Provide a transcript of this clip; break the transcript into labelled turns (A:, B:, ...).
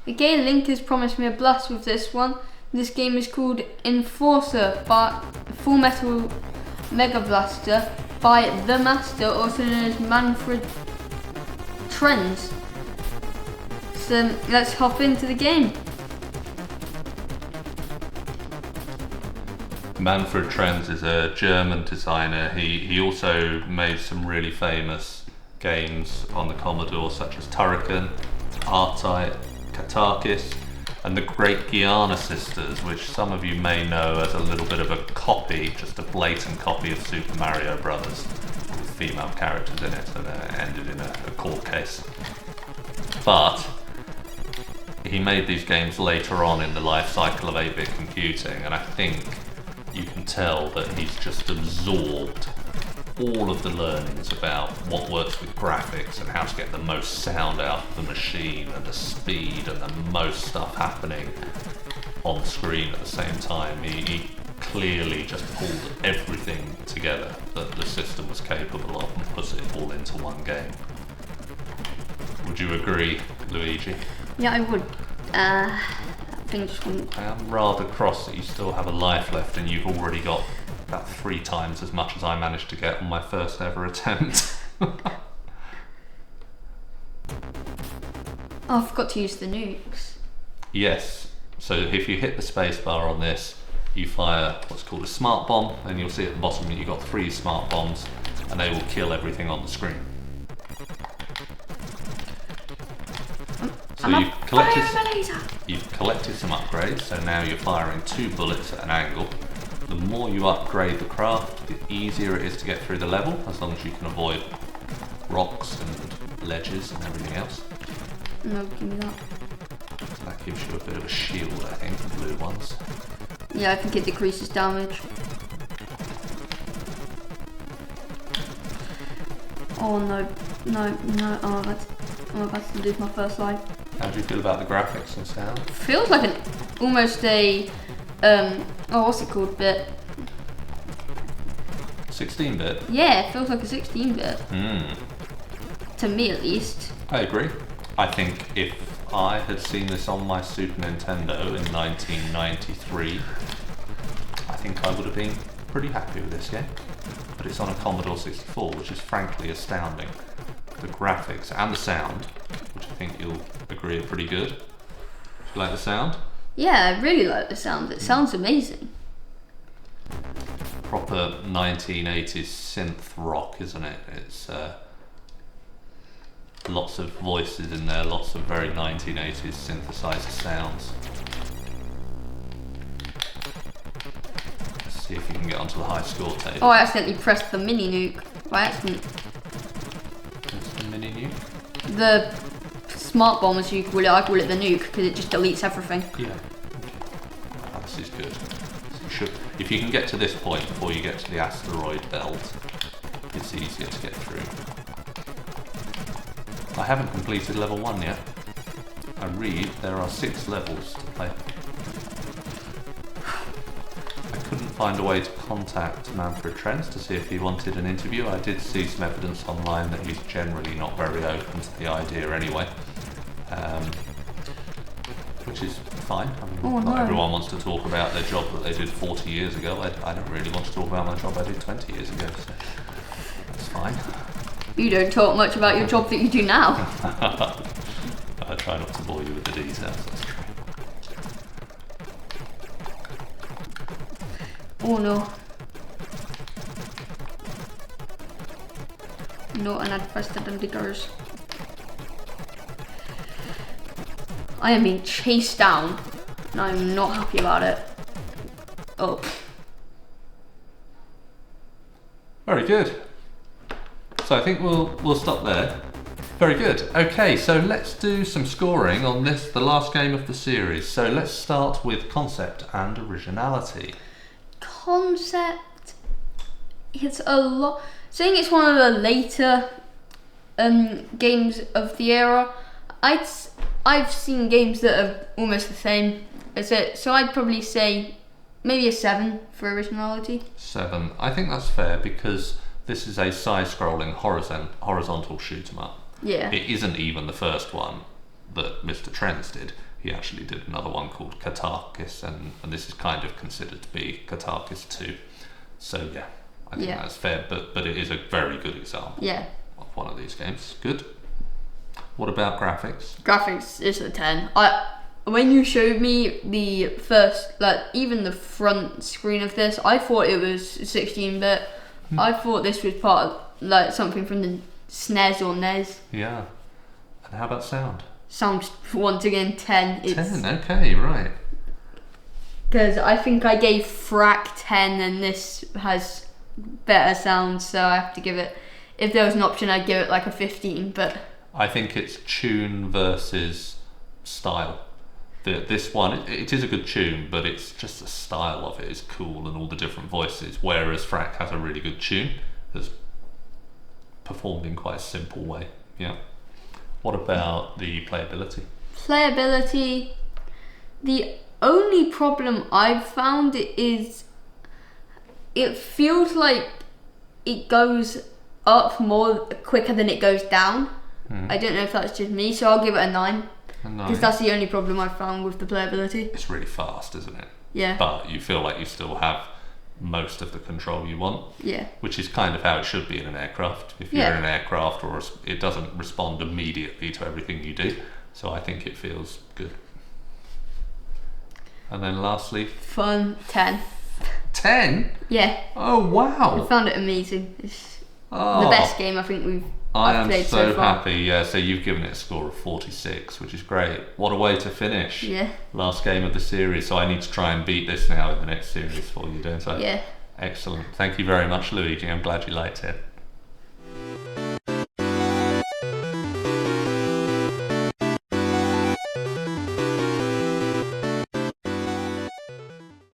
A: Again, Link has promised me a blast with this one. This game is called Enforcer by Full Metal Mega Blaster by the Master, also known as Manfred Trenz. So let's hop into the game.
B: Manfred Trenz is a German designer. He also made some really famous games on the Commodore, such as Turrican, R-Type, Katakis, and the Great Guiana Sisters, which some of you may know as a little bit of a copy, just a blatant copy of Super Mario Brothers, with female characters in it, and it ended in a court case. But he made these games later on in the life cycle of 8-bit computing, and I think you can tell that he's just absorbed all of the learnings about what works with graphics and how to get the most sound out of the machine and the speed and the most stuff happening on screen at the same time. He clearly just pulled everything together that the system was capable of and put it all into one game. Would you agree, Luigi?
A: Yeah, I would. I
B: am rather cross that you still have a life left and you've already got about 3 times as much as I managed to get on my first ever attempt.
A: Oh, I forgot to use the nukes.
B: Yes, so if you hit the space bar on this, you fire what's called a smart bomb, and you'll see at the bottom that you've got 3 smart bombs, and they will kill everything on the screen. So you've collected some upgrades, so now you're firing 2 bullets at an angle. The more you upgrade the craft, the easier it is to get through the level, as long as you can avoid rocks and ledges and everything else.
A: No, give me that.
B: So that gives you a bit of a shield, I think, the blue ones.
A: Yeah, I think it decreases damage. Oh no, I'm about to lose my first life.
B: How do you feel about the graphics and sound?
A: Feels like almost a what's it called, bit?
B: 16-bit?
A: Yeah, it feels like a 16-bit. To me at least.
B: I agree. I think if I had seen this on my Super Nintendo in 1993, I think I would have been pretty happy with this game. But it's on a Commodore 64, which is frankly astounding. The graphics and the sound, which I think you'll agree are pretty good. Do you like the sound?
A: Yeah, I really like the sound. It sounds amazing.
B: Proper 1980s synth rock, isn't it? It's lots of voices in there, lots of very 1980s synthesizer sounds. Let's see if you can get onto the high score table.
A: Oh, I accidentally pressed the mini nuke by accident.
B: What's the mini nuke?
A: The smart bomb, as you call it, I call it the nuke because it just deletes everything.
B: Yeah. Oh, this is good. So if you can get to this point before you get to the asteroid belt, it's easier to get through. I haven't completed level 1 yet. I read there are 6 levels to play. I couldn't find a way to contact Manfred Trenz to see if he wanted an interview. I did see some evidence online that he's generally not very open to the idea anyway. Which is fine. I mean, not everyone wants to talk about their job that they did 40 years ago. I don't really want to talk about my job I did 20 years ago, so that's fine.
A: You don't talk much about your job that you do now.
B: I try not to bore you with the details, that's true.
A: Oh no. No, and I'd pressed the diggers. I am being chased down, and I'm not happy about it. Oh.
B: Very good. So I think we'll stop there. Very good. Okay, so let's do some scoring on this, the last game of the series. So let's start with concept and originality.
A: Concept, it's a lot. Saying it's one of the later games of the era, I've seen games that are almost the same as it, so I'd probably say maybe a 7 for originality.
B: 7. I think that's fair because this is a side-scrolling horizontal shoot 'em up.
A: Yeah.
B: It isn't even the first one that Mr. Trenz did. he actually did another one called Katarkis, and this is kind of considered to be Katarkis 2. So yeah, I think that's fair, but it is a very good example of one of these games. Good. What about graphics?
A: Graphics is a 10. When you showed me the first, like even the front screen of this, I thought it was 16-bit. I thought this was part of like something from the SNES or NES.
B: Yeah. And how about sound?
A: Sounds, once again, 10.
B: 10, okay, right.
A: Because I think I gave Frack 10 and this has better sound, so I have to give it, if there was an option, I'd give it like a 15, but...
B: I think it's tune versus style. This one, it is a good tune, but it's just the style of it is cool and all the different voices, whereas Frack has a really good tune that's performed in quite a simple way. Yeah. What about the playability?
A: Playability, the only problem I've found is it feels like it goes up more quicker than it goes down. I don't know if that's just me, so I'll give it a 9. Because that's the only problem I've found with the playability.
B: It's really fast, isn't it?
A: Yeah.
B: But you feel like you still have most of the control you want.
A: Yeah.
B: Which is kind of how it should be in an aircraft. If you're in an aircraft, or it doesn't respond immediately to everything you do. So I think it feels good. And then lastly,
A: fun, 10.
B: 10?
A: Yeah.
B: Oh wow!
A: I found it amazing. It's the best game I think I've played so far.
B: Happy. Yeah, so you've given it a score of 46, which is great. What a way to finish.
A: Yeah.
B: Last game of the series, so I need to try and beat this now in the next series for you, don't I?
A: Yeah.
B: Excellent. Thank you very much, Luigi. I'm glad you liked it.